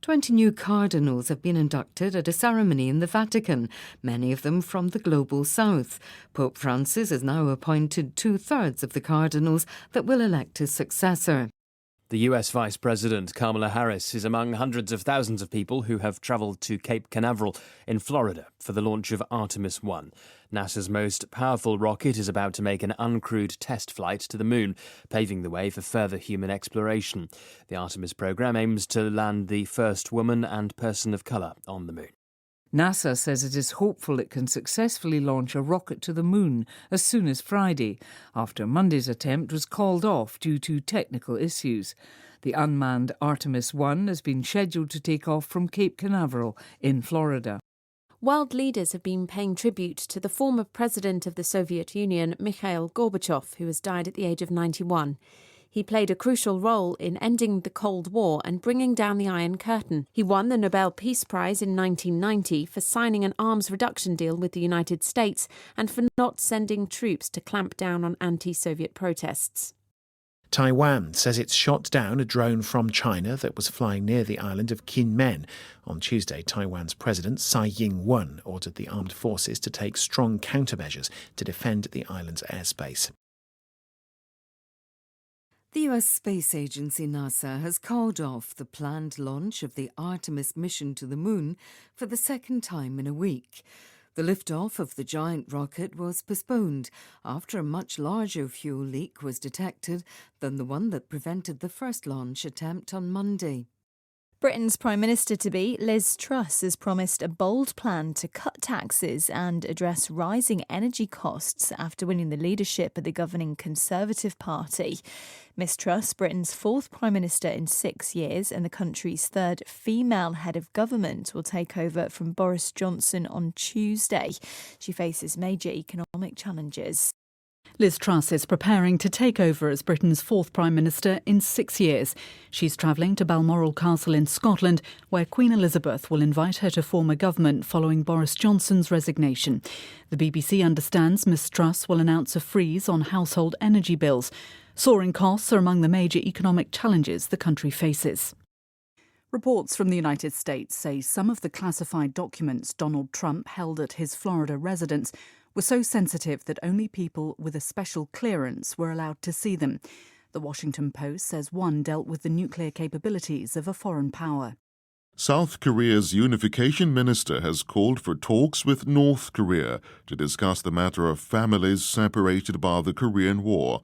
20 new cardinals have been inducted at a ceremony in the Vatican, many of them from the global south. Pope Francis has now appointed 2/3 of the cardinals that will elect his successor. The US Vice President Kamala Harris is among hundreds of thousands of people who have travelled to Cape Canaveral in Florida for the launch of Artemis 1. NASA's most powerful rocket is about to make an uncrewed test flight to the moon, paving the way for further human exploration. The Artemis program aims to land the first woman and person of colour on the moon. NASA says it is hopeful it can successfully launch a rocket to the moon as soon as Friday, after Monday's attempt was called off due to technical issues. The unmanned Artemis 1 has been scheduled to take off from Cape Canaveral in Florida. World leaders have been paying tribute to the former president of the Soviet Union, Mikhail Gorbachev, who has died at the age of 91. He played a crucial role in ending the Cold War and bringing down the Iron Curtain. He won the Nobel Peace Prize in 1990 for signing an arms reduction deal with the United States and for not sending troops to clamp down on anti-Soviet protests. Taiwan says it's shot down a drone from China that was flying near the island of Kinmen. On Tuesday, Taiwan's President Tsai Ing-wen ordered the armed forces to take strong countermeasures to defend the island's airspace. The US Space Agency NASA has called off the planned launch of the Artemis mission to the moon for the second time in a week. The liftoff of the giant rocket was postponed after a much larger fuel leak was detected than the one that prevented the first launch attempt on Monday. Britain's Prime Minister-to-be, Liz Truss, has promised a bold plan to cut taxes and address rising energy costs after winning the leadership of the governing Conservative Party. Miss Truss, Britain's fourth Prime Minister in 6 years and the country's third female head of government, will take over from Boris Johnson on Tuesday. She faces major economic challenges. Liz Truss is preparing to take over as Britain's fourth Prime Minister in 6 years. She's travelling to Balmoral Castle in Scotland, where Queen Elizabeth will invite her to form a government following Boris Johnson's resignation. The BBC understands Miss Truss will announce a freeze on household energy bills. Soaring costs are among the major economic challenges the country faces. Reports from the United States say some of the classified documents Donald Trump held at his Florida residence were so sensitive that only people with a special clearance were allowed to see them. The Washington Post says one dealt with the nuclear capabilities of a foreign power. South Korea's unification minister has called for talks with North Korea to discuss the matter of families separated by the Korean War.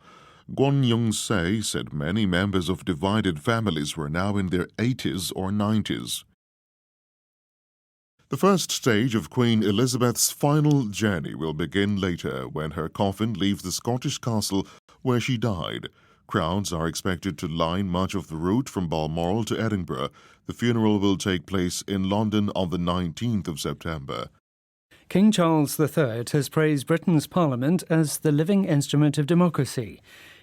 Kwon Young-se said many members of divided families were now in their 80s or 90s. The first stage of Queen Elizabeth's final journey will begin later when her coffin leaves the Scottish castle where she died. Crowds are expected to line much of the route from Balmoral to Edinburgh. The funeral will take place in London on the 19th of September. King Charles III has praised Britain's Parliament as the living instrument of democracy.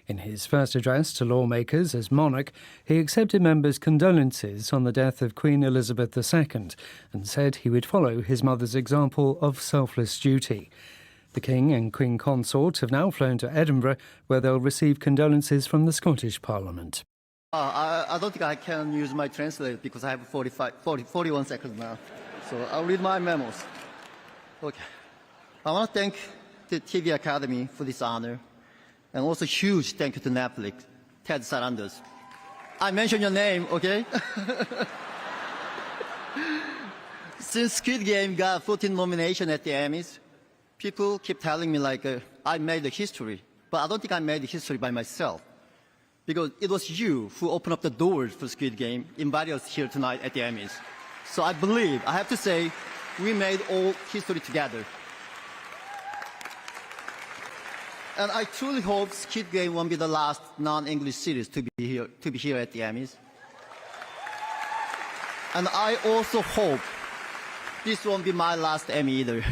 In his first address to lawmakers as monarch, he accepted members' condolences on the death of Queen Elizabeth II and said he would follow his mother's example of selfless duty. The King and Queen Consort have now flown to Edinburgh, where they'll receive condolences from the Scottish Parliament. I don't think I can use my translator because I have 41 seconds now. So I'll read my memos. Okay. I want to thank the TV Academy for this honor. And also huge thank you to Netflix, Ted Sarandos. I mentioned your name, okay? Since Squid Game got 14 nominations at the Emmys, people keep telling me I made the history. But I don't think I made the history by myself. Because it was you who opened up the doors for Squid Game, invited us here tonight at the Emmys. So I believe, I have to say, we made all history together. And I truly hope Squid Game won't be the last non-English series to be here at the Emmys. And I also hope this won't be my last Emmy either.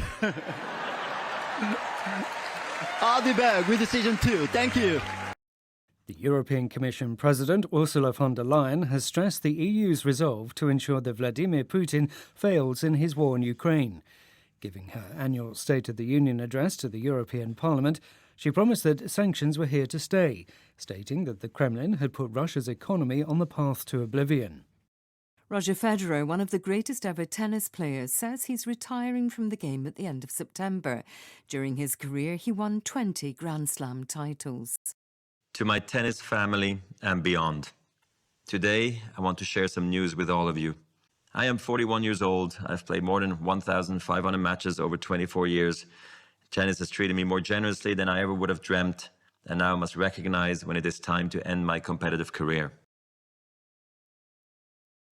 I'll be back with season 2. Thank you. The European Commission President Ursula von der Leyen has stressed the EU's resolve to ensure that Vladimir Putin fails in his war in Ukraine. Giving her annual State of the Union address to the European Parliament, she promised that sanctions were here to stay, stating that the Kremlin had put Russia's economy on the path to oblivion. Roger Federer, one of the greatest ever tennis players, says he's retiring from the game at the end of September. During his career, he won 20 Grand Slam titles. To my tennis family and beyond. Today, I want to share some news with all of you. I am 41 years old. I've played more than 1,500 matches over 24 years. Tennis has treated me more generously than I ever would have dreamt, and now I must recognize when it is time to end my competitive career.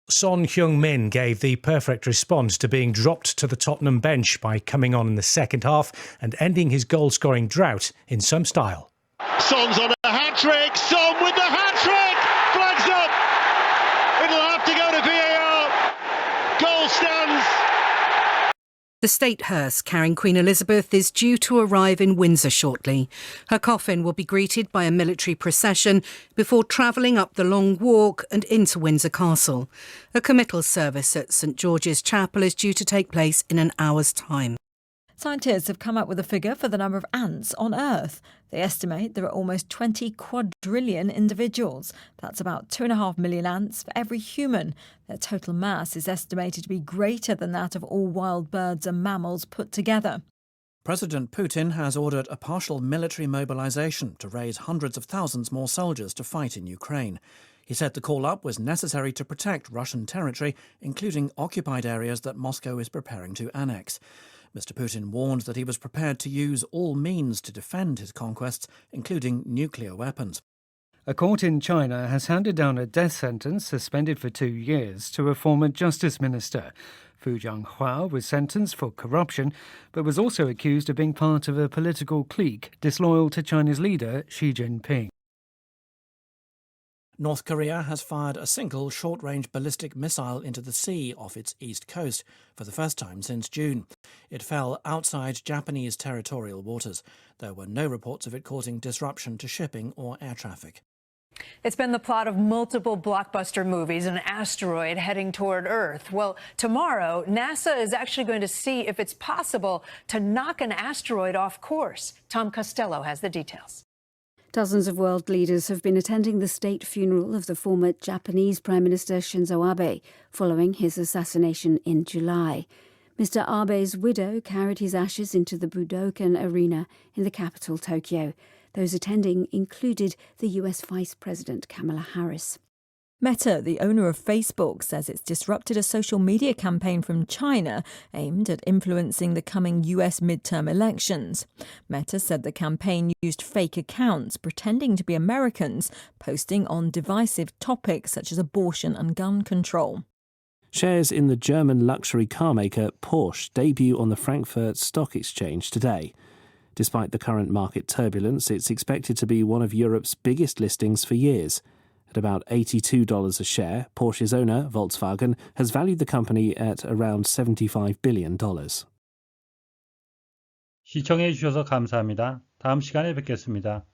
Son Heung-min gave the perfect response to being dropped to the Tottenham bench by coming on in the second half and ending his goal-scoring drought in some style. Son's on a hat-trick. Son with the hat-trick. Flags up. It'll have to go to VAR. Goal stands. The state hearse carrying Queen Elizabeth is due to arrive in Windsor shortly. Her coffin will be greeted by a military procession before travelling up the Long Walk and into Windsor Castle. A committal service at St George's Chapel is due to take place in an hour's time. Scientists have come up with a figure for the number of ants on Earth. They estimate there are almost 20 quadrillion individuals. That's about 2.5 million ants for every human. Their total mass is estimated to be greater than that of all wild birds and mammals put together. President Putin has ordered a partial military mobilization to raise hundreds of thousands more soldiers to fight in Ukraine. He said the call-up was necessary to protect Russian territory, including occupied areas that Moscow is preparing to annex. Mr. Putin warned that he was prepared to use all means to defend his conquests, including nuclear weapons. A court in China has handed down a death sentence suspended for 2 years to a former justice minister. Fu Jianhua was sentenced for corruption, but was also accused of being part of a political clique disloyal to China's leader Xi Jinping. North Korea has fired a single short-range ballistic missile into the sea off its east coast for the first time since June. It fell outside Japanese territorial waters. There were no reports of it causing disruption to shipping or air traffic. It's been the plot of multiple blockbuster movies, an asteroid heading toward Earth. Well, tomorrow, NASA is actually going to see if it's possible to knock an asteroid off course. Tom Costello has the details. Dozens of world leaders have been attending the state funeral of the former Japanese Prime Minister Shinzo Abe following his assassination in July. Mr. Abe's widow carried his ashes into the Budokan Arena in the capital, Tokyo. Those attending included the US Vice President Kamala Harris. Meta, the owner of Facebook, says it's disrupted a social media campaign from China aimed at influencing the coming US midterm elections. Meta said the campaign used fake accounts pretending to be Americans, posting on divisive topics such as abortion and gun control. Shares in the German luxury car maker Porsche debut on the Frankfurt Stock Exchange today. Despite the current market turbulence, it's expected to be one of Europe's biggest listings for years. At about $82 a share, Porsche's owner, Volkswagen, has valued the company at around $75 billion. 시청해 주셔서 감사합니다. 다음 시간에 뵙겠습니다.